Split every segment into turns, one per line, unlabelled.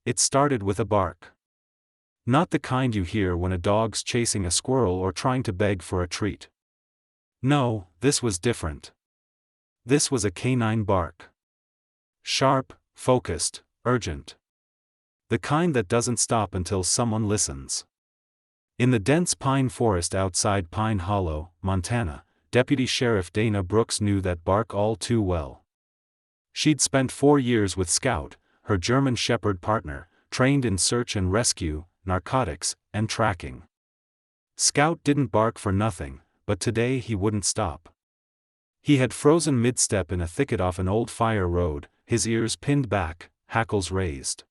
It started with a bark. Not the kind you hear when a dog's chasing a squirrel or trying to beg for a treat. No, this was different. This was a canine bark. Sharp, focused, urgent. The kind that doesn't stop until someone listens. In the dense pine forest outside Pine Hollow, Montana, Deputy Sheriff Dana Brooks knew that bark all too well. She'd spent 4 years with Scout, her German Shepherd partner, trained in search and rescue, narcotics, and tracking. Scout didn't bark for nothing, but today he wouldn't stop. He had frozen mid-step in a thicket off an old fire road, his ears pinned back, hackles raised.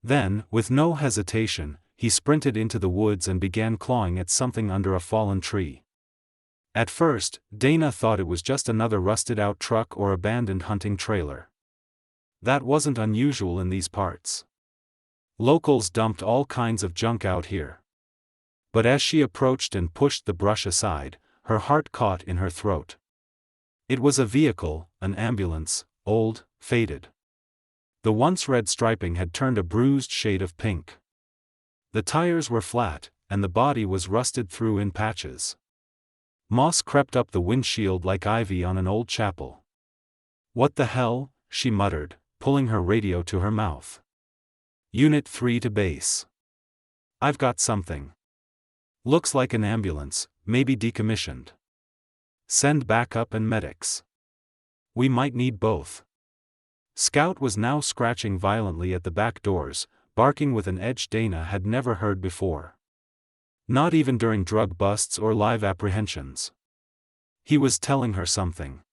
Then, with no hesitation, he sprinted into the woods and began clawing at something under a fallen tree. At first, Dana thought it was just another rusted-out truck or abandoned hunting trailer. That wasn't unusual in these parts. Locals dumped all kinds of junk out here. But as she approached and pushed the brush aside, her heart caught in her throat. It was a vehicle, an ambulance, old, faded. The once red striping had turned a bruised shade of pink. The tires were flat, and the body was rusted through in patches. Moss crept up the windshield like ivy on an old chapel. "What the hell?" she muttered, pulling her radio to her mouth. "Unit 3 to base. I've got something. Looks like an ambulance, maybe decommissioned. Send backup and medics. We might need both." Scout was now scratching violently at the back doors, barking with an edge Dana had never heard before. Not even during drug busts or live apprehensions. He was telling her something.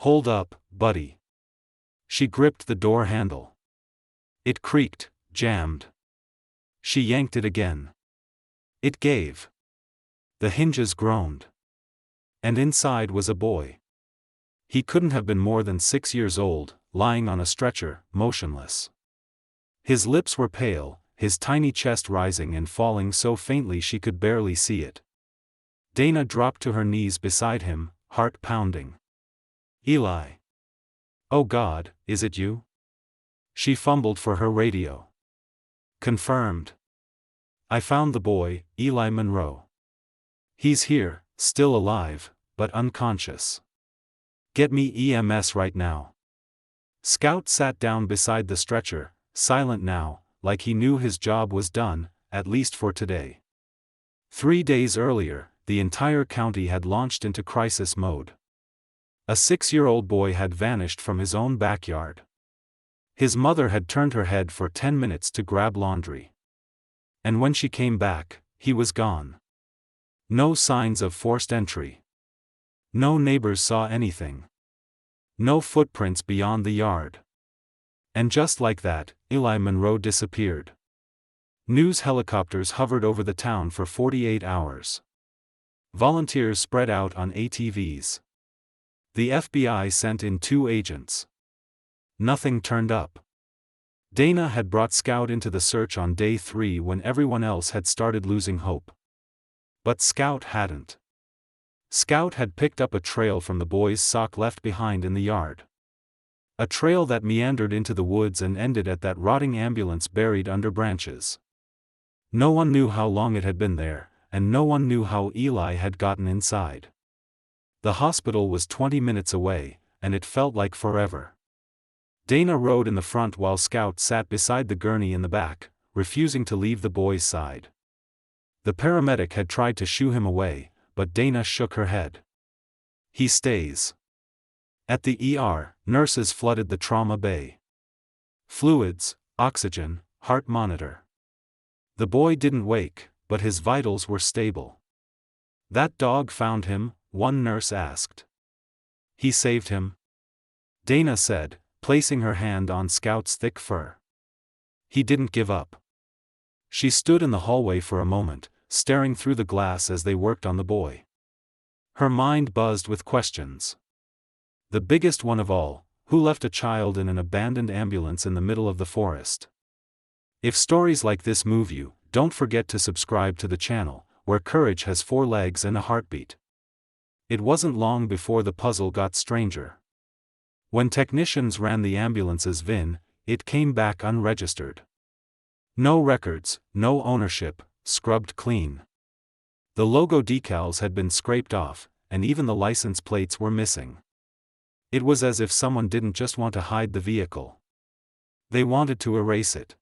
"Hold up, buddy." She gripped the door handle. It creaked, jammed. She yanked it again. It gave. The hinges groaned. And inside was a boy. He couldn't have been more than 6 years old, lying on a stretcher, motionless. His lips were pale, his tiny chest rising and falling so faintly she could barely see it. Dana dropped to her knees beside him, heart pounding. "Eli. Oh God, is it you?" She fumbled for her radio. "Confirmed. I found the boy, Eli Monroe. He's here, still alive, but unconscious. Get me EMS right now." Scout sat down beside the stretcher, silent now, like he knew his job was done, at least for today. 3 days earlier, the entire county had launched into crisis mode. A 6-year-old boy had vanished from his own backyard. His mother had turned her head for 10 minutes to grab laundry. And when she came back, he was gone. No signs of forced entry. No neighbors saw anything. No footprints beyond the yard. And just like that, Eli Monroe disappeared. News helicopters hovered over the town for 48 hours. Volunteers spread out on ATVs. The FBI sent in 2 agents. Nothing turned up. Dana had brought Scout into the search on day 3 when everyone else had started losing hope. But Scout hadn't. Scout had picked up a trail from the boy's sock left behind in the yard. A trail that meandered into the woods and ended at that rotting ambulance buried under branches. No one knew how long it had been there, and no one knew how Eli had gotten inside. The hospital was 20 minutes away, and it felt like forever. Dana rode in the front while Scout sat beside the gurney in the back, refusing to leave the boy's side. The paramedic had tried to shoo him away, but Dana shook her head. "He stays." At the ER, nurses flooded the trauma bay. Fluids, oxygen, heart monitor. The boy didn't wake, but his vitals were stable. "That dog found him?" one nurse asked. "He saved him," Dana said, placing her hand on Scout's thick fur. "He didn't give up." She stood in the hallway for a moment, staring through the glass as they worked on the boy. Her mind buzzed with questions. The biggest one of all, who left a child in an abandoned ambulance in the middle of the forest? If stories like this move you, don't forget to subscribe to the channel, where courage has 4 legs and a heartbeat. It wasn't long before the puzzle got stranger. When technicians ran the ambulance's VIN, it came back unregistered. No records, no ownership, scrubbed clean. The logo decals had been scraped off, and even the license plates were missing. It was as if someone didn't just want to hide the vehicle. They wanted to erase it.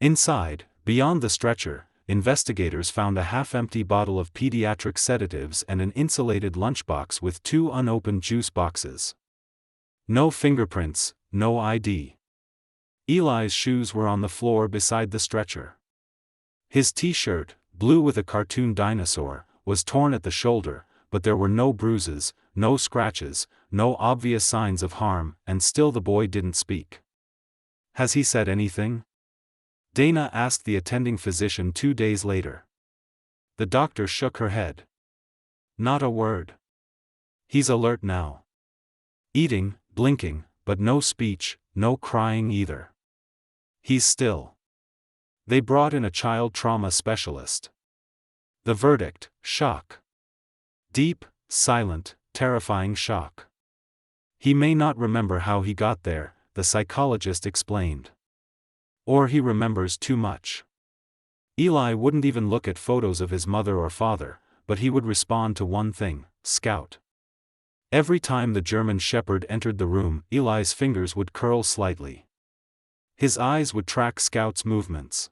Inside, beyond the stretcher, investigators found a half-empty bottle of pediatric sedatives and an insulated lunchbox with 2 unopened juice boxes. No fingerprints, no ID. Eli's shoes were on the floor beside the stretcher. His t-shirt, blue with a cartoon dinosaur, was torn at the shoulder, but there were no bruises, no scratches, no obvious signs of harm, and still the boy didn't speak. "Has he said anything?" Dana asked the attending physician 2 days later. The doctor shook her head. "Not a word. He's alert now. Eating, blinking, but no speech, no crying either. He's still." They brought in a child trauma specialist. The verdict: shock. Deep, silent, terrifying shock. "He may not remember how he got there," the psychologist explained. "Or he remembers too much." Eli wouldn't even look at photos of his mother or father, but he would respond to one thing: Scout. Every time the German Shepherd entered the room, Eli's fingers would curl slightly. His eyes would track Scout's movements.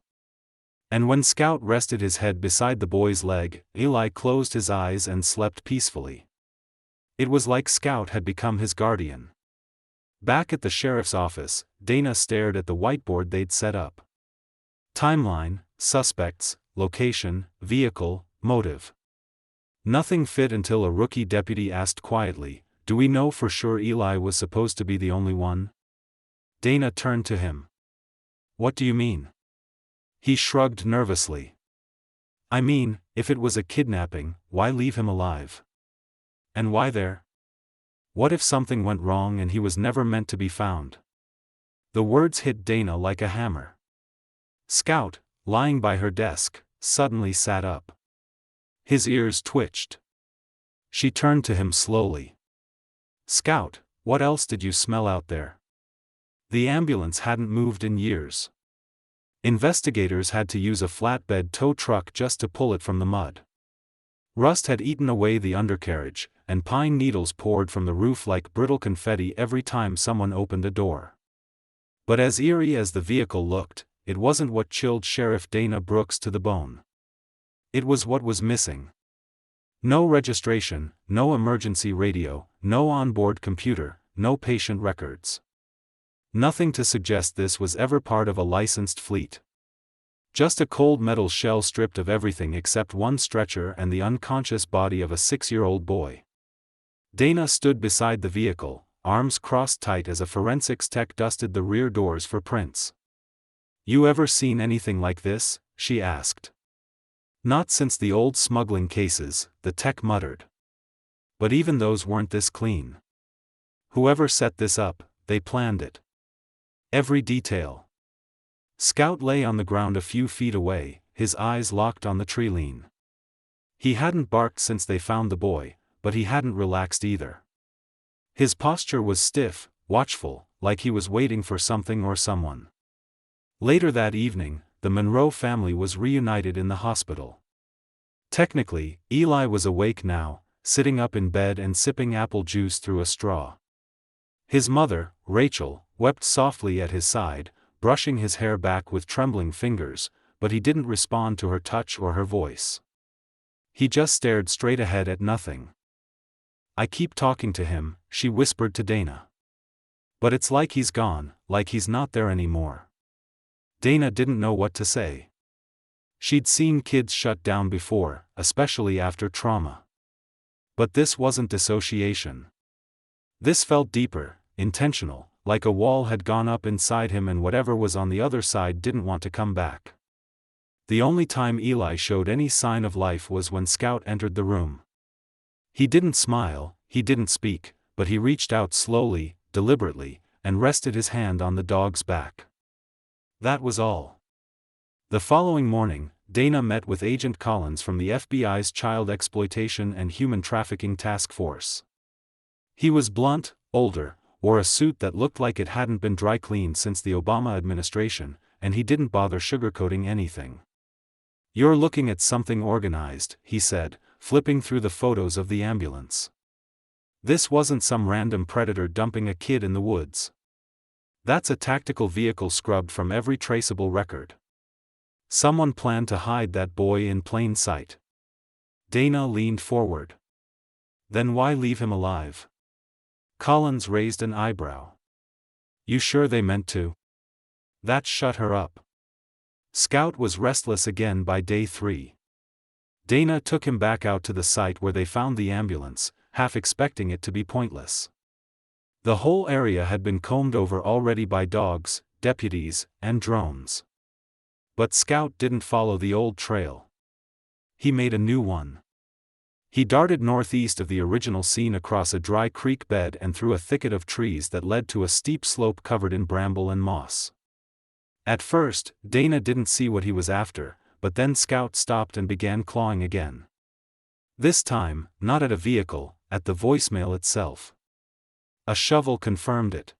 And when Scout rested his head beside the boy's leg, Eli closed his eyes and slept peacefully. It was like Scout had become his guardian. Back at the sheriff's office, Dana stared at the whiteboard they'd set up. Timeline, suspects, location, vehicle, motive. Nothing fit until a rookie deputy asked quietly, "Do we know for sure Eli was supposed to be the only one?" Dana turned to him. "What do you mean?" He shrugged nervously. "I mean, if it was a kidnapping, why leave him alive? And why there? What if something went wrong and he was never meant to be found?" The words hit Dana like a hammer. Scout, lying by her desk, suddenly sat up. His ears twitched. She turned to him slowly. "Scout, what else did you smell out there?" The ambulance hadn't moved in years. Investigators had to use a flatbed tow truck just to pull it from the mud. Rust had eaten away the undercarriage, and pine needles poured from the roof like brittle confetti every time someone opened a door. But as eerie as the vehicle looked, it wasn't what chilled Sheriff Dana Brooks to the bone. It was what was missing. No registration, no emergency radio, no onboard computer, no patient records. Nothing to suggest this was ever part of a licensed fleet. Just a cold metal shell stripped of everything except one stretcher and the unconscious body of a 6-year-old boy. Dana stood beside the vehicle, arms crossed tight as a forensics tech dusted the rear doors for prints. "You ever seen anything like this?" she asked. "Not since the old smuggling cases," the tech muttered. "But even those weren't this clean. Whoever set this up, they planned it. Every detail." Scout lay on the ground a few feet away, his eyes locked on the tree line. He hadn't barked since they found the boy, but he hadn't relaxed either. His posture was stiff, watchful, like he was waiting for something or someone. Later that evening, the Monroe family was reunited in the hospital. Technically, Eli was awake now, sitting up in bed and sipping apple juice through a straw. His mother, Rachel, wept softly at his side, brushing his hair back with trembling fingers, but he didn't respond to her touch or her voice. He just stared straight ahead at nothing. "I keep talking to him," she whispered to Dana. "But it's like he's gone, like he's not there anymore." Dana didn't know what to say. She'd seen kids shut down before, especially after trauma. But this wasn't dissociation. This felt deeper, intentional, like a wall had gone up inside him and whatever was on the other side didn't want to come back. The only time Eli showed any sign of life was when Scout entered the room. He didn't smile, he didn't speak, but he reached out slowly, deliberately, and rested his hand on the dog's back. That was all. The following morning, Dana met with Agent Collins from the FBI's Child Exploitation and Human Trafficking Task Force. He was blunt, older, wore a suit that looked like it hadn't been dry cleaned since the Obama administration, and he didn't bother sugarcoating anything. "You're looking at something organized," he said, flipping through the photos of the ambulance. "This wasn't some random predator dumping a kid in the woods. That's a tactical vehicle scrubbed from every traceable record. Someone planned to hide that boy in plain sight." Dana leaned forward. "Then why leave him alive?" Collins raised an eyebrow. "You sure they meant to?" That shut her up. Scout was restless again by day 3. Dana took him back out to the site where they found the ambulance, half expecting it to be pointless. The whole area had been combed over already by dogs, deputies, and drones. But Scout didn't follow the old trail. He made a new one. He darted northeast of the original scene across a dry creek bed and through a thicket of trees that led to a steep slope covered in bramble and moss. At first, Dana didn't see what he was after, but then Scout stopped and began clawing again. This time, not at a vehicle, at the voicemail itself. A shovel confirmed it.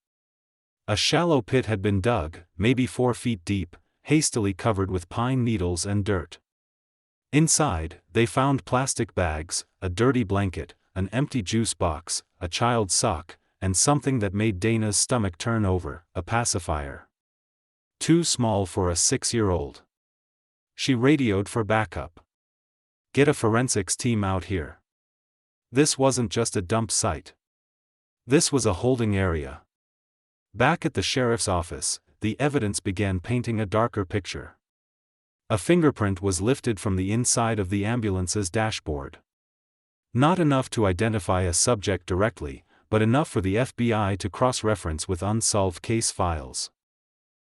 A shallow pit had been dug, maybe 4 feet deep, hastily covered with pine needles and dirt. Inside, they found plastic bags, a dirty blanket, an empty juice box, a child's sock, and something that made Dana's stomach turn over, a pacifier. Too small for a 6-year-old. She radioed for backup. "Get a forensics team out here." This wasn't just a dump site. This was a holding area. Back at the sheriff's office, the evidence began painting a darker picture. A fingerprint was lifted from the inside of the ambulance's dashboard. Not enough to identify a subject directly, but enough for the FBI to cross-reference with unsolved case files.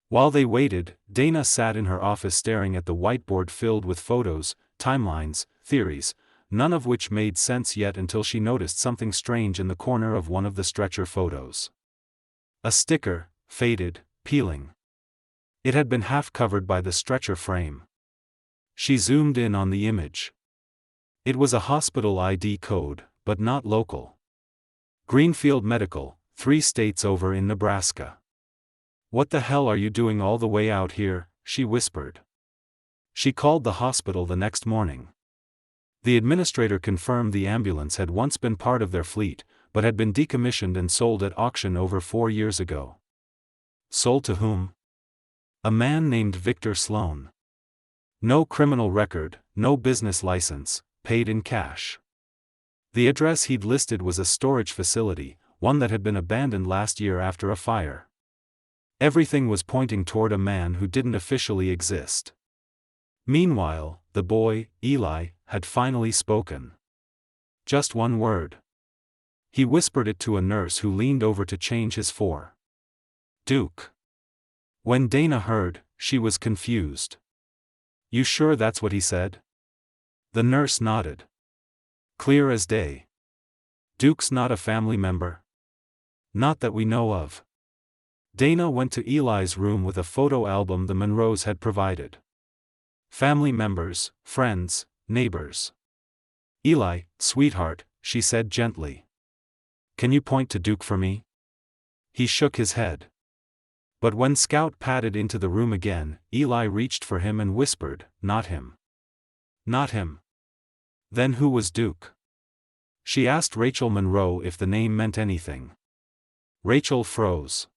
While they waited, Dana sat in her office staring at the whiteboard filled with photos, timelines, theories, none of which made sense yet until she noticed something strange in the corner of one of the stretcher photos. A sticker, faded, peeling. It had been half covered by the stretcher frame. She zoomed in on the image. It was a hospital ID code, but not local. Greenfield Medical, 3 states over in Nebraska. "What the hell are you doing all the way out here?" she whispered. She called the hospital the next morning. The administrator confirmed the ambulance had once been part of their fleet, but had been decommissioned and sold at auction over 4 years ago. Sold to whom? A man named Victor Sloan. No criminal record, no business license, paid in cash. The address he'd listed was a storage facility, one that had been abandoned last year after a fire. Everything was pointing toward a man who didn't officially exist. Meanwhile, the boy, Eli, had finally spoken. Just one word. He whispered it to a nurse who leaned over to change his for Duke. When Dana heard, she was confused. "You sure that's what he said?" The nurse nodded. "Clear as day. Duke's not a family member?" "Not that we know of." Dana went to Eli's room with a photo album the Monroes had provided. Family members, friends, neighbors. "Eli, sweetheart," she said gently. "Can you point to Duke for me?" He shook his head. But when Scout padded into the room again, Eli reached for him and whispered, "Not him. Not him." Then who was Duke? She asked Rachel Monroe if the name meant anything. Rachel froze.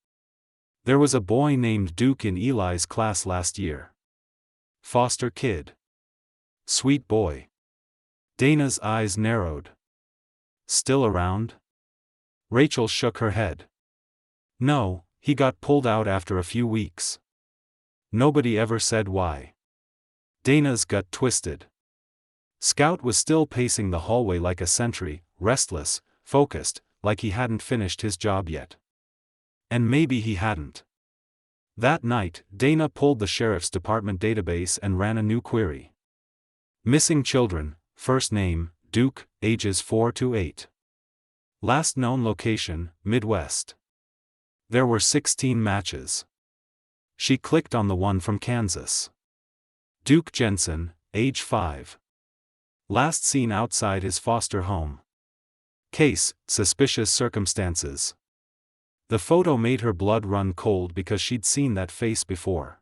There was a boy named Duke in Eli's class last year. Foster kid. Sweet boy. Dana's eyes narrowed. Still around? Rachel shook her head. No, he got pulled out after a few weeks. Nobody ever said why. Dana's gut twisted. Scout was still pacing the hallway like a sentry, restless, focused, like he hadn't finished his job yet. And maybe he hadn't. That night, Dana pulled the sheriff's department database and ran a new query. Missing children, first name, Duke, ages 4 to 8. Last known location, Midwest. There were 16 matches. She clicked on the one from Kansas. Duke Jensen, age 5. Last seen outside his foster home. Case, suspicious circumstances. The photo made her blood run cold because she'd seen that face before.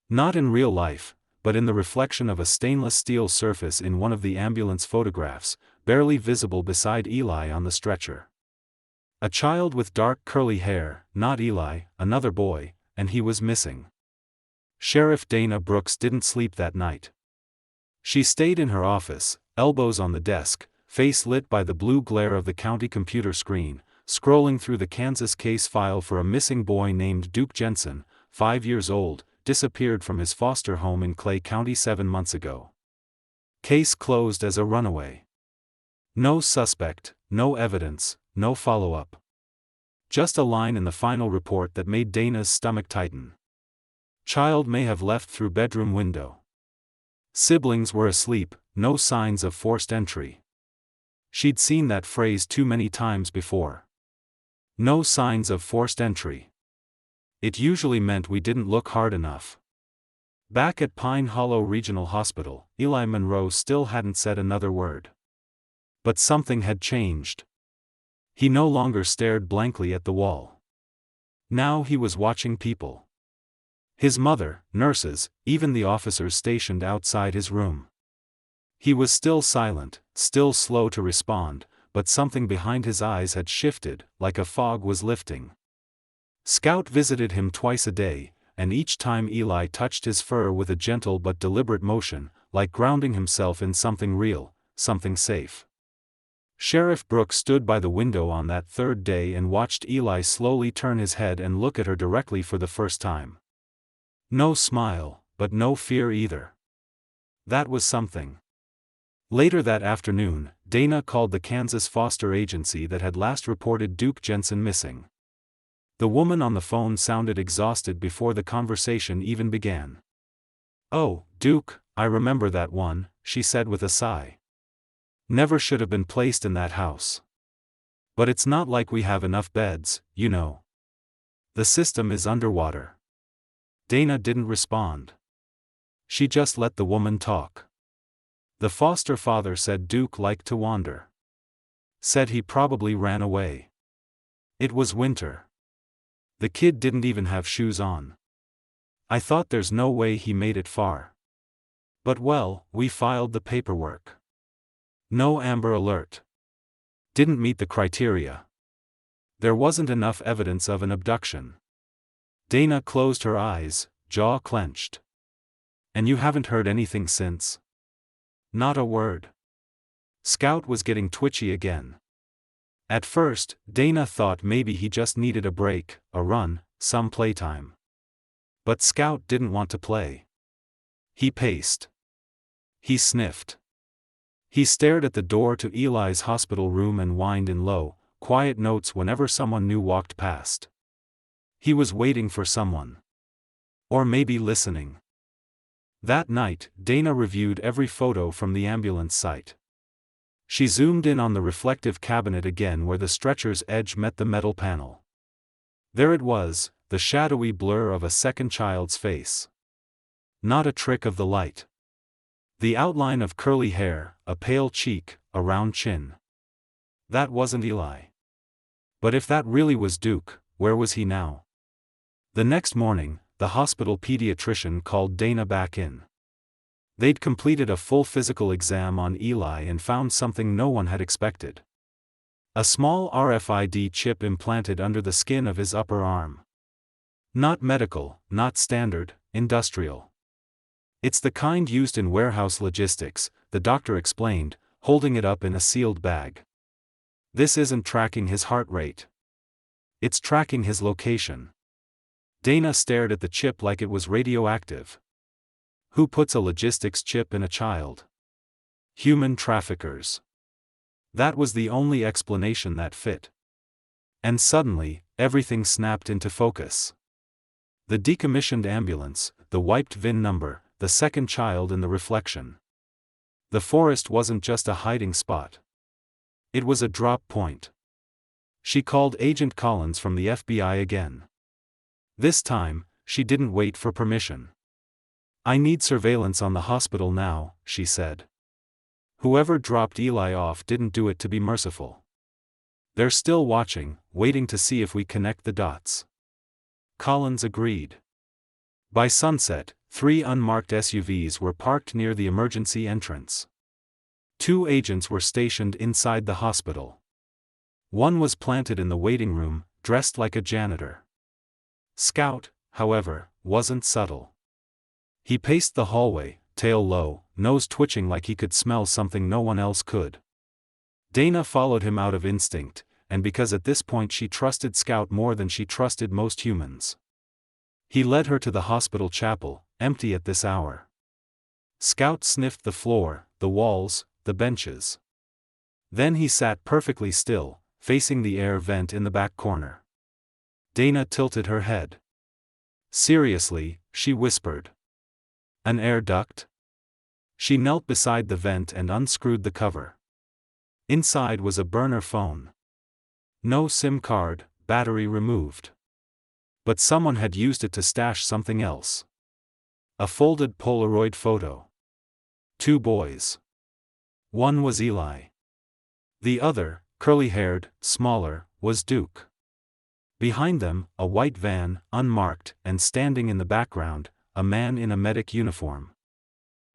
Not in real life, but in the reflection of a stainless steel surface in one of the ambulance photographs, barely visible beside Eli on the stretcher. A child with dark curly hair, not Eli, another boy, and he was missing. Sheriff Dana Brooks didn't sleep that night. She stayed in her office, elbows on the desk, face lit by the blue glare of the county computer screen, scrolling through the Kansas case file for a missing boy named Duke Jensen, 5 years old, disappeared from his foster home in Clay County 7 months ago. Case closed as a runaway. No suspect, no evidence, no follow-up. Just a line in the final report that made Dana's stomach tighten. Child may have left through bedroom window. Siblings were asleep, no signs of forced entry. She'd seen that phrase too many times before. No signs of forced entry. It usually meant we didn't look hard enough. Back at Pine Hollow Regional Hospital, Eli Monroe still hadn't said another word. But something had changed. He no longer stared blankly at the wall. Now he was watching people. His mother, nurses, even the officers stationed outside his room. He was still silent, still slow to respond, but something behind his eyes had shifted, like a fog was lifting. Scout visited him twice a day, and each time Eli touched his fur with a gentle but deliberate motion, like grounding himself in something real, something safe. Sheriff Brooks stood by the window on that third day and watched Eli slowly turn his head and look at her directly for the first time. No smile, but no fear either. That was something. Later that afternoon, Dana called the Kansas foster agency that had last reported Duke Jensen missing. The woman on the phone sounded exhausted before the conversation even began. "Oh, Duke, I remember that one," she said with a sigh. "Never should have been placed in that house. But it's not like we have enough beds, you know. The system is underwater." Dana didn't respond. She just let the woman talk. The foster father said Duke liked to wander. Said he probably ran away. It was winter. The kid didn't even have shoes on. I thought there's no way he made it far. But well, we filed the paperwork. No Amber Alert. Didn't meet the criteria. There wasn't enough evidence of an abduction. Dana closed her eyes, jaw clenched. "And you haven't heard anything since?" "Not a word." Scout was getting twitchy again. At first, Dana thought maybe he just needed a break, a run, some playtime. But Scout didn't want to play. He paced. He sniffed. He stared at the door to Eli's hospital room and whined in low, quiet notes whenever someone new walked past. He was waiting for someone. Or maybe listening. That night, Dana reviewed every photo from the ambulance site. She zoomed in on the reflective cabinet again where the stretcher's edge met the metal panel. There it was, the shadowy blur of a second child's face. Not a trick of the light. The outline of curly hair, a pale cheek, a round chin. That wasn't Eli. But if that really was Duke, where was he now? The next morning, the hospital pediatrician called Dana back in. They'd completed a full physical exam on Eli and found something no one had expected. A small RFID chip implanted under the skin of his upper arm. Not medical, not standard, industrial. "It's the kind used in warehouse logistics," the doctor explained, holding it up in a sealed bag. "This isn't tracking his heart rate. It's tracking his location." Dana stared at the chip like it was radioactive. Who puts a logistics chip in a child? Human traffickers. That was the only explanation that fit. And suddenly, everything snapped into focus. The decommissioned ambulance, the wiped VIN number, the second child in the reflection. The forest wasn't just a hiding spot. It was a drop point. She called Agent Collins from the FBI again. This time, she didn't wait for permission. "I need surveillance on the hospital now," she said. "Whoever dropped Eli off didn't do it to be merciful. They're still watching, waiting to see if we connect the dots. Collins agreed. By sunset, 3 unmarked SUVs were parked near the emergency entrance. 2 agents were stationed inside the hospital. One was planted in the waiting room, dressed like a janitor. Scout, however, wasn't subtle. He paced the hallway, tail low, nose twitching like he could smell something no one else could. Dana followed him out of instinct, and because at this point she trusted Scout more than she trusted most humans. He led her to the hospital chapel, empty at this hour. Scout sniffed the floor, the walls, the benches. Then he sat perfectly still, facing the air vent in the back corner. Dana tilted her head. Seriously, she whispered. An air duct? She knelt beside the vent and unscrewed the cover. Inside was a burner phone. No SIM card, battery removed. But someone had used it to stash something else. A folded Polaroid photo. 2 boys. One was Eli. The other, curly-haired, smaller, was Duke. Behind them, a white van, unmarked, and standing in the background, a man in a medic uniform.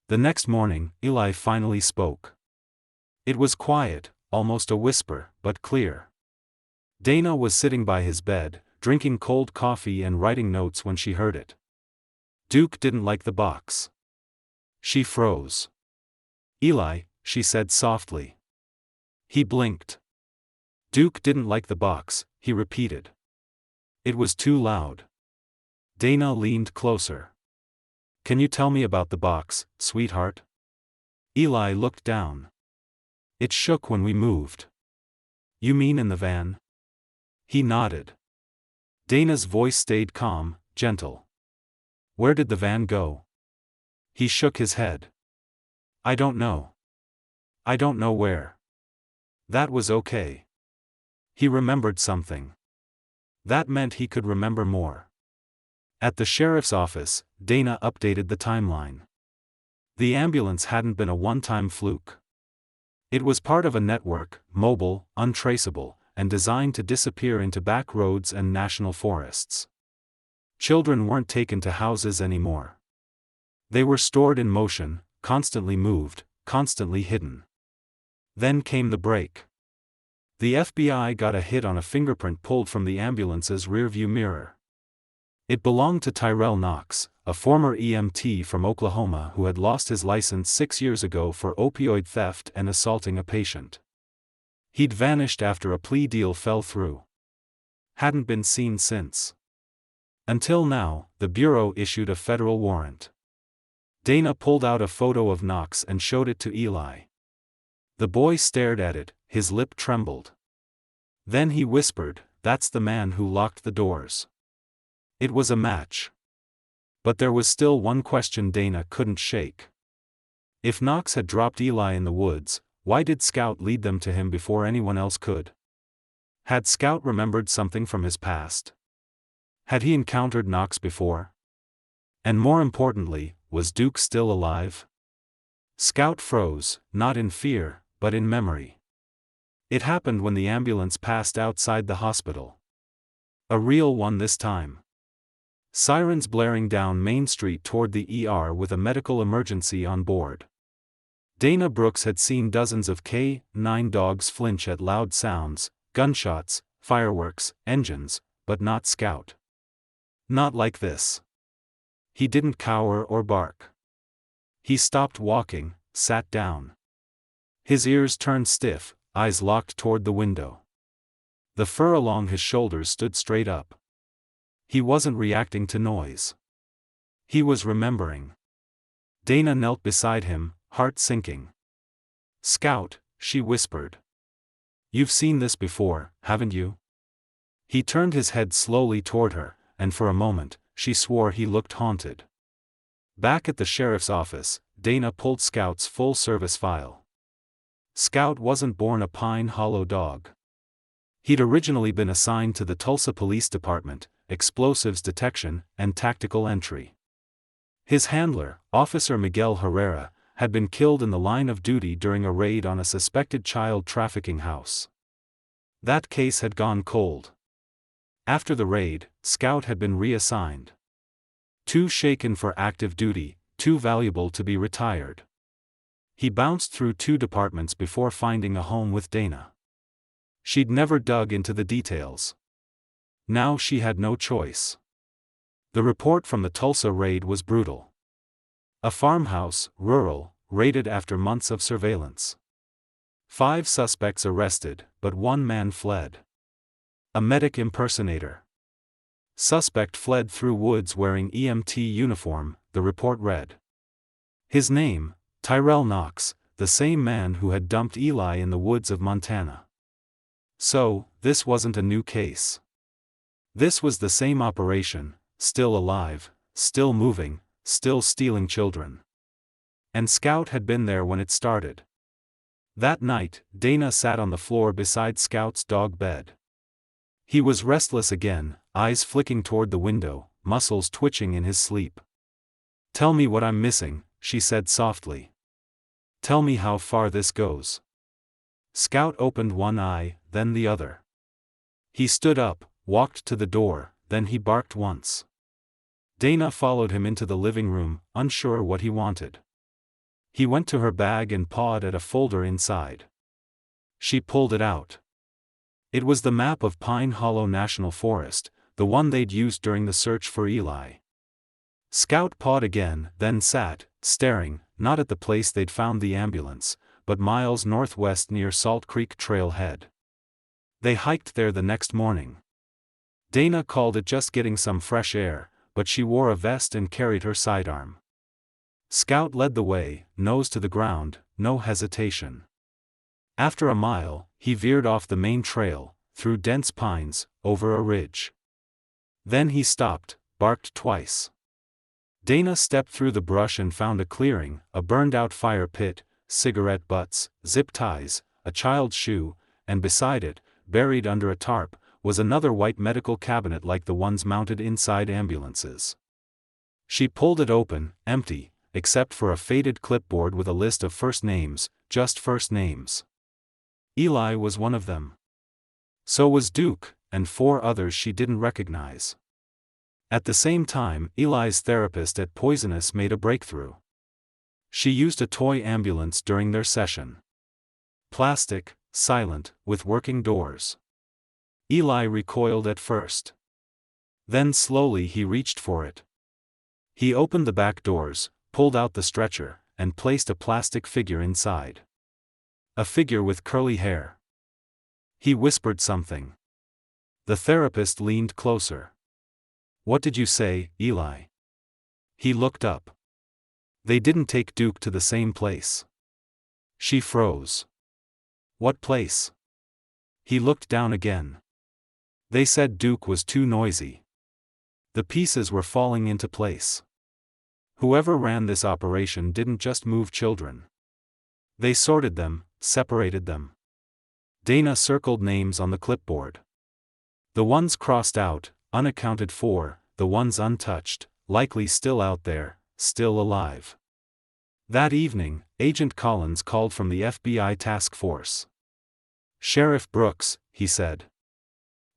The next morning, Eli finally spoke. It was quiet, almost a whisper, but clear. Dana was sitting by his bed, drinking cold coffee and writing notes when she heard it. Duke didn't like the box. She froze. Eli, she said softly. He blinked. Duke didn't like the box, he repeated. It was too loud. Dana leaned closer. Can you tell me about the box, sweetheart? Eli looked down. It shook when we moved. You mean in the van? He nodded. Dana's voice stayed calm, gentle. Where did the van go? He shook his head. I don't know. I don't know where. That was okay. He remembered something. That meant he could remember more. At the sheriff's office, Dana updated the timeline. The ambulance hadn't been a one-time fluke. It was part of a network, mobile, untraceable, and designed to disappear into back roads and national forests. Children weren't taken to houses anymore. They were stored in motion, constantly moved, constantly hidden. Then came the break. The FBI got a hit on a fingerprint pulled from the ambulance's rearview mirror. It belonged to Tyrell Knox, a former EMT from Oklahoma who had lost his license 6 years ago for opioid theft and assaulting a patient. He'd vanished after a plea deal fell through. Hadn't been seen since. Until now, the Bureau issued a federal warrant. Dana pulled out a photo of Knox and showed it to Eli. The boy stared at it, his lip trembled. Then he whispered, "That's the man who locked the doors." It was a match. But there was still one question Dana couldn't shake. If Knox had dropped Eli in the woods, why did Scout lead them to him before anyone else could? Had Scout remembered something from his past? Had he encountered Knox before? And more importantly, was Duke still alive? Scout froze, not in fear, but in memory. It happened when the ambulance passed outside the hospital. A real one this time. Sirens blaring down Main Street toward the ER with a medical emergency on board. Dana Brooks had seen dozens of K-9 dogs flinch at loud sounds, gunshots, fireworks, engines, but not Scout. Not like this. He didn't cower or bark. He stopped walking, sat down. His ears turned stiff, eyes locked toward the window. The fur along his shoulders stood straight up. He wasn't reacting to noise. He was remembering. Dana knelt beside him, heart sinking. "Scout," she whispered. "You've seen this before, haven't you?" He turned his head slowly toward her, and for a moment, she swore he looked haunted. Back at the sheriff's office, Dana pulled Scout's full-service file. Scout wasn't born a Pine Hollow dog. He'd originally been assigned to the Tulsa Police Department, explosives detection, and tactical entry. His handler, Officer Miguel Herrera, had been killed in the line of duty during a raid on a suspected child trafficking house. That case had gone cold. After the raid, Scout had been reassigned. Too shaken for active duty, too valuable to be retired. He bounced through 2 departments before finding a home with Dana. She'd never dug into the details. Now she had no choice. The report from the Tulsa raid was brutal. A farmhouse, rural, raided after months of surveillance. 5 suspects arrested, but 1 man fled. A medic impersonator. Suspect fled through woods wearing EMT uniform, the report read. His name, Tyrell Knox, the same man who had dumped Eli in the woods of Montana. So, this wasn't a new case. This was the same operation, still alive, still moving, still stealing children. And Scout had been there when it started. That night, Dana sat on the floor beside Scout's dog bed. He was restless again, eyes flicking toward the window, muscles twitching in his sleep. "Tell me what I'm missing," she said softly. "Tell me how far this goes." Scout opened one eye, then the other. He stood up, walked to the door, then he barked once. Dana followed him into the living room, unsure what he wanted. He went to her bag and pawed at a folder inside. She pulled it out. It was the map of Pine Hollow National Forest, the one they'd used during the search for Eli. Scout pawed again, then sat, staring, not at the place they'd found the ambulance, but miles northwest near Salt Creek Trail Head. They hiked there the next morning. Dana called it just getting some fresh air, but she wore a vest and carried her sidearm. Scout led the way, nose to the ground, no hesitation. After a mile, he veered off the main trail, through dense pines, over a ridge. Then he stopped, barked twice. Dana stepped through the brush and found a clearing, a burned-out fire pit, cigarette butts, zip ties, a child's shoe, and beside it, buried under a tarp, was another white medical cabinet like the ones mounted inside ambulances. She pulled it open, empty, except for a faded clipboard with a list of first names, just first names. Eli was one of them. So was Duke, and 4 others she didn't recognize. At the same time, Eli's therapist at Poisonous made a breakthrough. She used a toy ambulance during their session. Plastic, silent, with working doors. Eli recoiled at first. Then slowly he reached for it. He opened the back doors, pulled out the stretcher, and placed a plastic figure inside. A figure with curly hair. He whispered something. The therapist leaned closer. "What did you say, Eli?" He looked up. They didn't take Duke to the same place. She froze. "What place?" He looked down again. They said Duke was too noisy. The pieces were falling into place. Whoever ran this operation didn't just move children. They sorted them, separated them. Dana circled names on the clipboard. The ones crossed out, unaccounted for, the ones untouched, likely still out there, still alive. That evening, Agent Collins called from the FBI task force. "Sheriff Brooks," he said.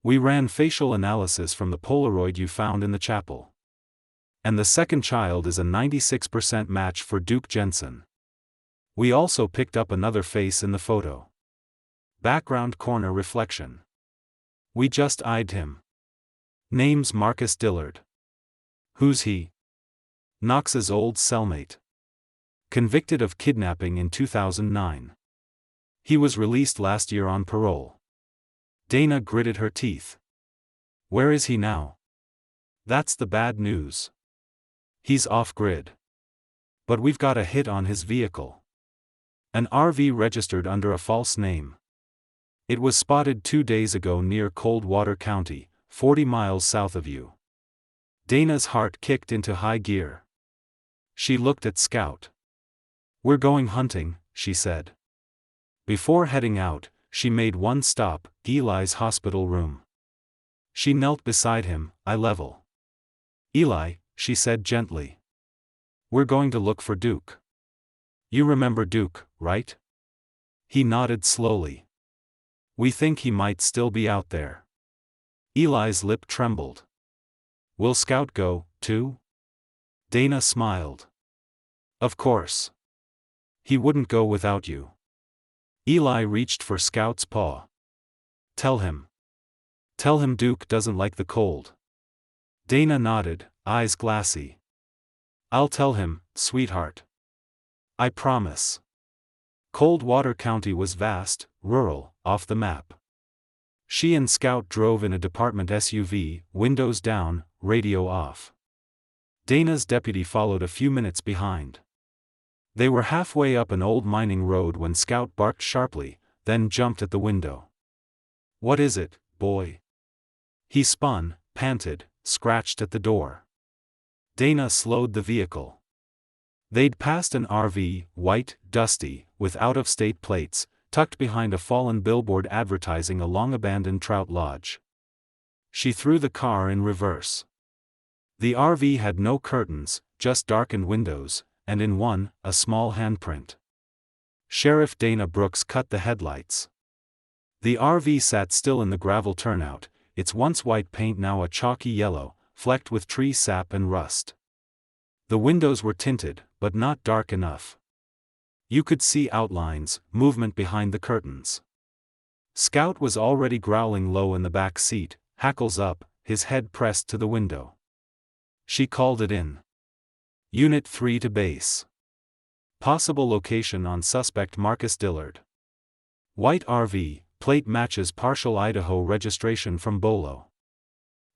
"We ran facial analysis from the Polaroid you found in the chapel. And the second child is a 96% match for Duke Jensen. We also picked up another face in the photo. Background corner reflection. We just eyed him. Name's Marcus Dillard." "Who's he?" "Knox's old cellmate. Convicted of kidnapping in 2009. He was released last year on parole." Dana gritted her teeth. "Where is he now?" "That's the bad news. He's off-grid. But we've got a hit on his vehicle. An RV registered under a false name. It was spotted 2 days ago near Coldwater County, 40 miles south of you." Dana's heart kicked into high gear. She looked at Scout. "We're going hunting," she said. Before heading out, she made one stop, Eli's hospital room. She knelt beside him, eye level. "Eli," she said gently. "We're going to look for Duke. You remember Duke, right?" He nodded slowly. We think he might still be out there. Eli's lip trembled. Will Scout go, too? Dana smiled. Of course. He wouldn't go without you. Eli reached for Scout's paw. Tell him. Tell him Duke doesn't like the cold. Dana nodded, eyes glassy. I'll tell him, sweetheart. I promise. Coldwater County was vast, rural, off the map. She and Scout drove in a department SUV, windows down, radio off. Dana's deputy followed a few minutes behind. They were halfway up an old mining road when Scout barked sharply, then jumped at the window. What is it, boy? He spun, panted, scratched at the door. Dana slowed the vehicle. They'd passed an RV, white, dusty, with out-of-state plates, tucked behind a fallen billboard advertising a long-abandoned trout lodge. She threw the car in reverse. The RV had no curtains, just darkened windows, and in one, a small handprint. Sheriff Dana Brooks cut the headlights. The RV sat still in the gravel turnout, its once white paint now a chalky yellow, flecked with tree sap and rust. The windows were tinted, but not dark enough. You could see outlines, movement behind the curtains. Scout was already growling low in the back seat, hackles up, his head pressed to the window. She called it in. Unit 3 to base. Possible location on suspect Marcus Dillard. White RV, plate matches partial Idaho registration from Bolo.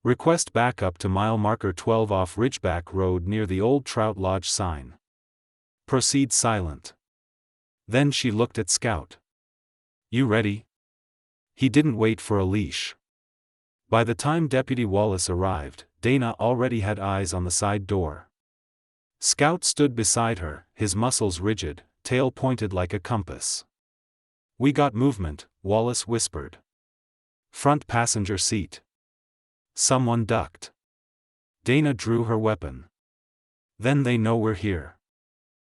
Request backup to mile marker 12 off Ridgeback Road near the old Trout Lodge sign. Proceed silent. Then she looked at Scout. You ready? He didn't wait for a leash. By the time Deputy Wallace arrived, Dana already had eyes on the side door. Scout stood beside her, his muscles rigid, tail pointed like a compass. We got movement, Wallace whispered. Front passenger seat. Someone ducked. Dana drew her weapon. Then they know we're here.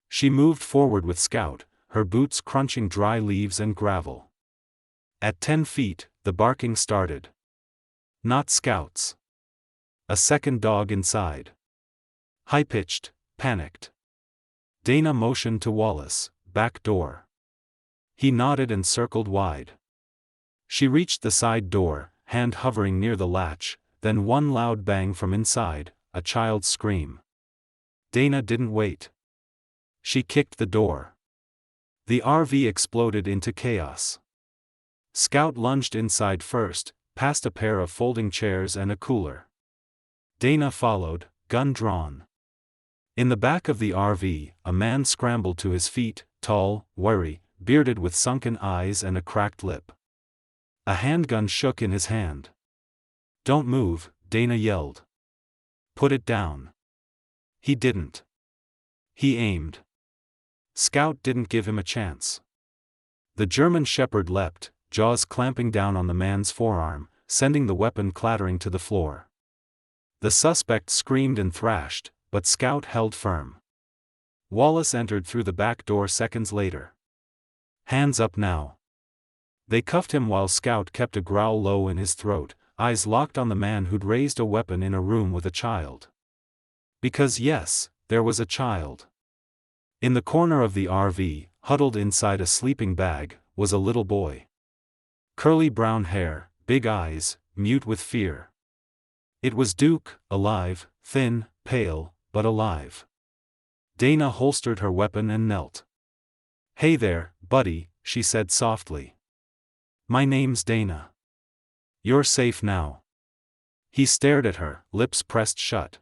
She moved forward with Scout, her boots crunching dry leaves and gravel. At 10 feet, the barking started. Not Scout's. A second dog inside. High-pitched, panicked. Dana motioned to Wallace, back door. He nodded and circled wide. She reached the side door, hand hovering near the latch, then one loud bang from inside, a child's scream. Dana didn't wait. She kicked the door. The RV exploded into chaos. Scout lunged inside first, past a pair of folding chairs and a cooler. Dana followed, gun drawn. In the back of the RV, a man scrambled to his feet, tall, wiry, bearded with sunken eyes and a cracked lip. A handgun shook in his hand. Don't move, Dana yelled. Put it down. He didn't. He aimed. Scout didn't give him a chance. The German Shepherd leapt, jaws clamping down on the man's forearm, sending the weapon clattering to the floor. The suspect screamed and thrashed, but Scout held firm. Wallace entered through the back door seconds later. Hands up now. They cuffed him while Scout kept a growl low in his throat, eyes locked on the man who'd raised a weapon in a room with a child. Because yes, there was a child. In the corner of the RV, huddled inside a sleeping bag, was a little boy. Curly brown hair, big eyes, mute with fear. It was Duke, alive, thin, pale, but alive. Dana holstered her weapon and knelt. Hey there, buddy, she said softly. My name's Dana. You're safe now. He stared at her, lips pressed shut.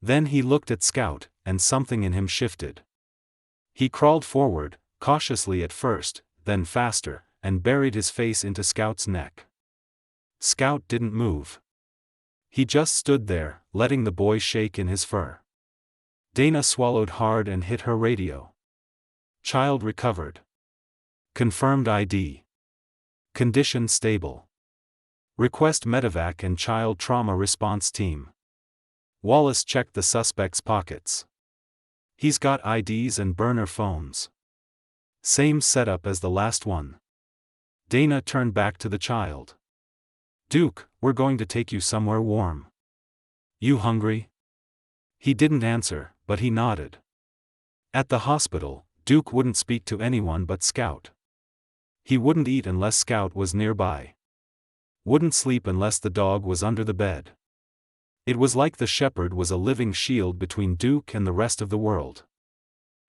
Then he looked at Scout, and something in him shifted. He crawled forward, cautiously at first, then faster, and buried his face into Scout's neck. Scout didn't move. He just stood there, letting the boy shake in his fur. Dana swallowed hard and hit her radio. Child recovered. Confirmed ID. Condition stable. Request medevac and child trauma response team. Wallace checked the suspect's pockets. He's got IDs and burner phones. Same setup as the last one. Dana turned back to the child. "Duke, we're going to take you somewhere warm. You hungry?" He didn't answer, but he nodded. At the hospital, Duke wouldn't speak to anyone but Scout. He wouldn't eat unless Scout was nearby. Wouldn't sleep unless the dog was under the bed. It was like the shepherd was a living shield between Duke and the rest of the world.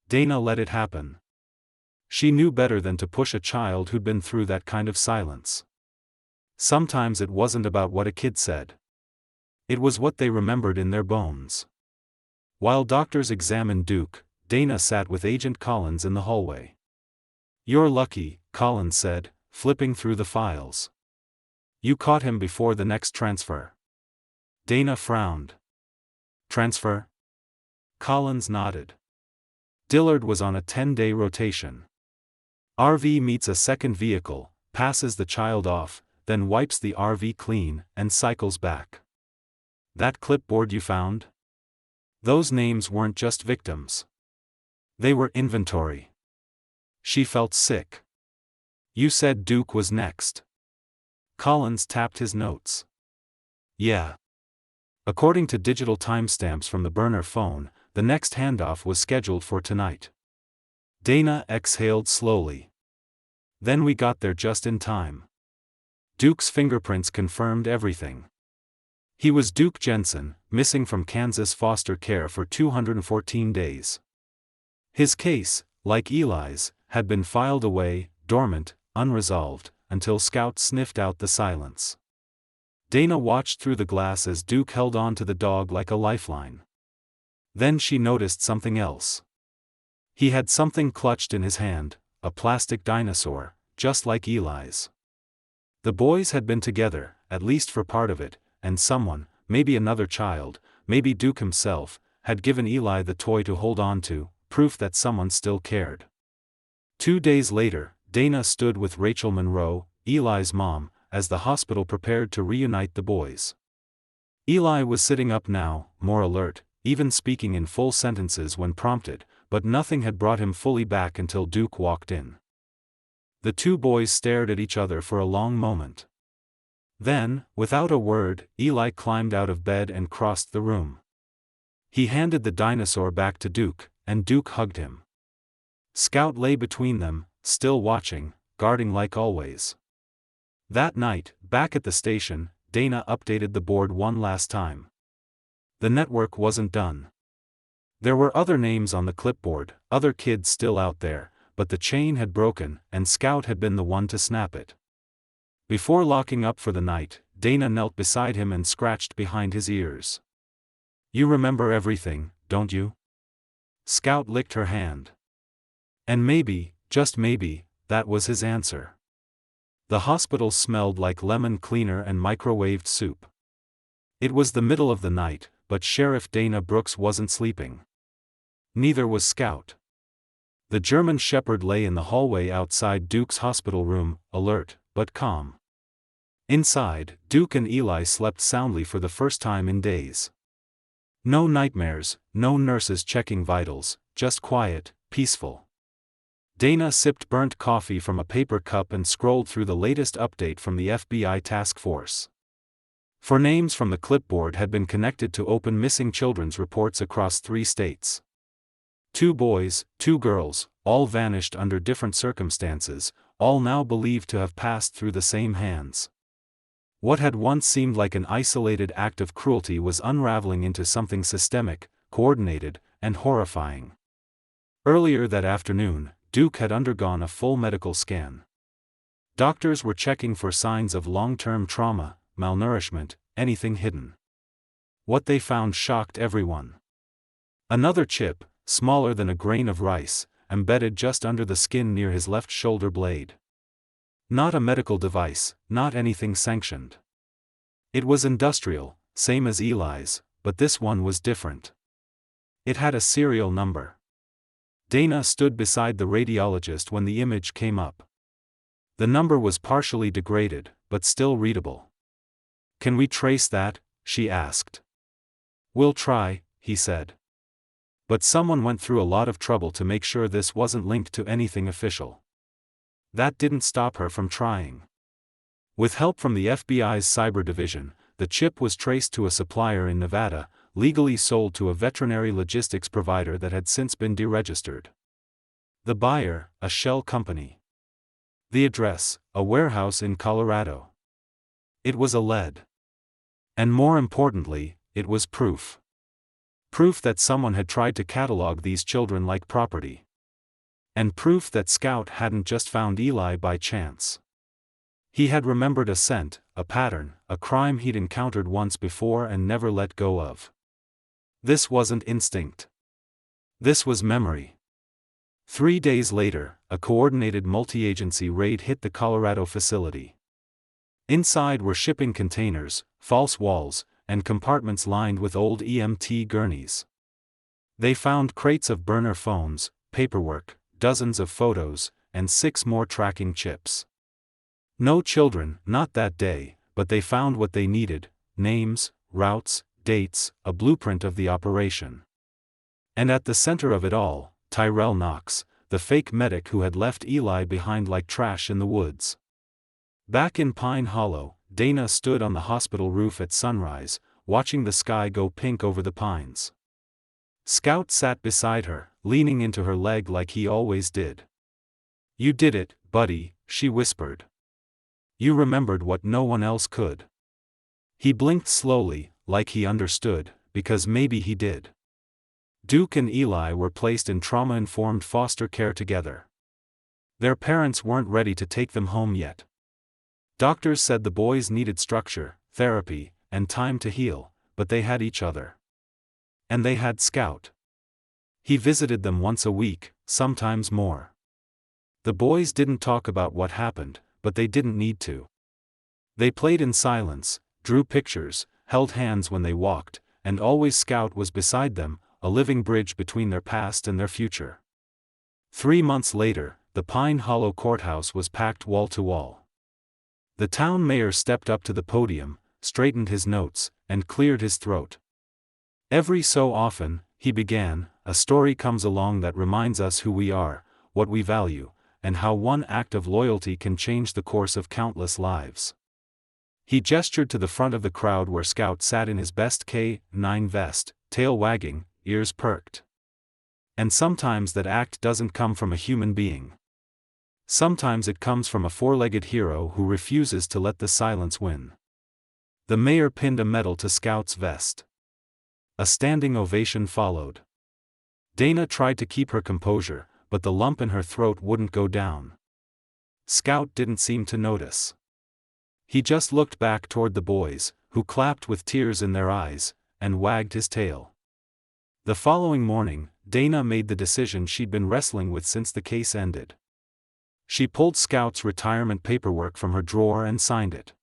Dana let it happen. She knew better than to push a child who'd been through that kind of silence. Sometimes it wasn't about what a kid said. It was what they remembered in their bones. While doctors examined Duke, Dana sat with Agent Collins in the hallway. "You're lucky," Collins said, flipping through the files. "You caught him before the next transfer." Dana frowned. "Transfer?" Collins nodded. Dillard was on a 10-day rotation. RV meets a second vehicle, passes the child off, then wipes the RV clean, and cycles back. "That clipboard you found?" Those names weren't just victims. They were inventory. She felt sick. "You said Duke was next." Collins tapped his notes. "Yeah. According to digital timestamps from the burner phone, the next handoff was scheduled for tonight." Dana exhaled slowly. "Then we got there just in time." Duke's fingerprints confirmed everything. He was Duke Jensen, missing from Kansas foster care for 214 days. His case, like Eli's, had been filed away, dormant, unresolved, until Scout sniffed out the silence. Dana watched through the glass as Duke held on to the dog like a lifeline. Then she noticed something else. He had something clutched in his hand, a plastic dinosaur, just like Eli's. The boys had been together, at least for part of it, and someone, maybe another child, maybe Duke himself, had given Eli the toy to hold on to, proof that someone still cared. 2 days later, Dana stood with Rachel Monroe, Eli's mom, as the hospital prepared to reunite the boys. Eli was sitting up now, more alert, even speaking in full sentences when prompted, but nothing had brought him fully back until Duke walked in. The two boys stared at each other for a long moment. Then, without a word, Eli climbed out of bed and crossed the room. He handed the dinosaur back to Duke, and Duke hugged him. Scout lay between them, still watching, guarding like always. That night, back at the station, Dana updated the board one last time. The network wasn't done. There were other names on the clipboard, other kids still out there, but the chain had broken, and Scout had been the one to snap it. Before locking up for the night, Dana knelt beside him and scratched behind his ears. "You remember everything, don't you?" Scout licked her hand. And maybe, just maybe, that was his answer. The hospital smelled like lemon cleaner and microwaved soup. It was the middle of the night, but Sheriff Dana Brooks wasn't sleeping. Neither was Scout. The German shepherd lay in the hallway outside Duke's hospital room, alert, but calm. Inside, Duke and Eli slept soundly for the first time in days. No nightmares, no nurses checking vitals, just quiet, peaceful. Dana sipped burnt coffee from a paper cup and scrolled through the latest update from the FBI task force. 4 names from the clipboard had been connected to open missing children's reports across 3 states. 2 boys, 2 girls, all vanished under different circumstances, all now believed to have passed through the same hands. What had once seemed like an isolated act of cruelty was unraveling into something systemic, coordinated, and horrifying. Earlier that afternoon, Duke had undergone a full medical scan. Doctors were checking for signs of long-term trauma, malnourishment, anything hidden. What they found shocked everyone. Another chip, smaller than a grain of rice, embedded just under the skin near his left shoulder blade. Not a medical device, not anything sanctioned. It was industrial, same as Eli's, but this one was different. It had a serial number. Dana stood beside the radiologist when the image came up. The number was partially degraded, but still readable. "Can we trace that?" she asked. "We'll try," he said. But someone went through a lot of trouble to make sure this wasn't linked to anything official. that didn't stop her from trying. With help from the FBI's cyber division, the chip was traced to a supplier in Nevada, legally sold to a veterinary logistics provider that had since been deregistered. The buyer, a shell company. The address, a warehouse in Colorado. It was a lead. And more importantly, it was proof. Proof that someone had tried to catalog these children like property. And proof that Scout hadn't just found Eli by chance. He had remembered a scent, a pattern, a crime he'd encountered once before and never let go of. This wasn't instinct. This was memory. 3 days later, a coordinated multi-agency raid hit the Colorado facility. Inside were shipping containers, false walls, and compartments lined with old EMT gurneys. They found crates of burner phones, paperwork, dozens of photos, and 6 more tracking chips. No children, not that day, but they found what they needed: names, routes, dates, a blueprint of the operation. And at the center of it all, Tyrell Knox, the fake medic who had left Eli behind like trash in the woods. Back in Pine Hollow, Dana stood on the hospital roof at sunrise, watching the sky go pink over the pines. Scout sat beside her, leaning into her leg like he always did. "You did it, buddy," she whispered. "You remembered what no one else could." He blinked slowly, like he understood, because maybe he did. Duke and Eli were placed in trauma-informed foster care together. Their parents weren't ready to take them home yet. Doctors said the boys needed structure, therapy, and time to heal, but they had each other. And they had Scout. He visited them once a week, sometimes more. The boys didn't talk about what happened, but they didn't need to. They played in silence, drew pictures, held hands when they walked, and always Scout was beside them, a living bridge between their past and their future. 3 months later, the Pine Hollow courthouse was packed wall to wall. The town mayor stepped up to the podium, straightened his notes, and cleared his throat. "Every so often," he began, "a story comes along that reminds us who we are, what we value, and how one act of loyalty can change the course of countless lives." He gestured to the front of the crowd where Scout sat in his best K9 vest, tail wagging, ears perked. And sometimes that act doesn't come from a human being. Sometimes it comes from a four-legged hero who refuses to let the silence win. The mayor pinned a medal to Scout's vest. A standing ovation followed. Dana tried to keep her composure, but the lump in her throat wouldn't go down. Scout didn't seem to notice. He just looked back toward the boys, who clapped with tears in their eyes, and wagged his tail. The following morning, Dana made the decision she'd been wrestling with since the case ended. She pulled Scout's retirement paperwork from her drawer and signed it.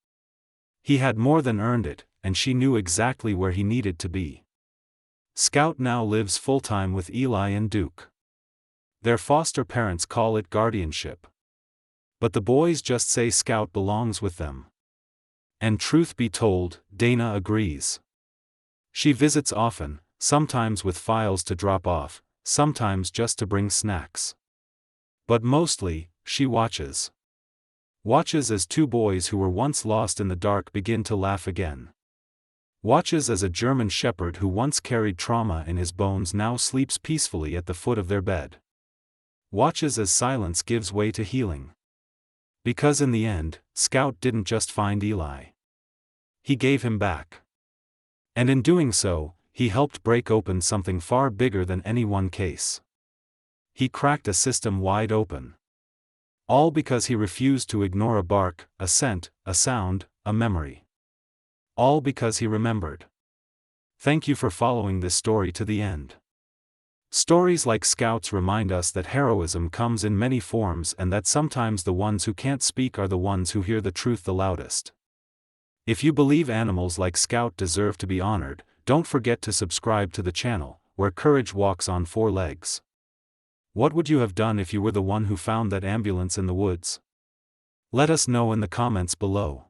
He had more than earned it, and she knew exactly where he needed to be. Scout now lives full-time with Eli and Duke. Their foster parents call it guardianship. But the boys just say Scout belongs with them. And truth be told, Dana agrees. She visits often, sometimes with files to drop off, sometimes just to bring snacks. But mostly, she watches. Watches as 2 boys who were once lost in the dark begin to laugh again. Watches as a German shepherd who once carried trauma in his bones now sleeps peacefully at the foot of their bed. Watches as silence gives way to healing. Because in the end, Scout didn't just find Eli. He gave him back. And in doing so, he helped break open something far bigger than any one case. He cracked a system wide open. All because he refused to ignore a bark, a scent, a sound, a memory. All because he remembered. Thank you for following this story to the end. Stories like Scout's remind us that heroism comes in many forms and that sometimes the ones who can't speak are the ones who hear the truth the loudest. If you believe animals like Scout deserve to be honored, don't forget to subscribe to the channel, where courage walks on 4 legs. What would you have done if you were the one who found that ambulance in the woods? Let us know in the comments below.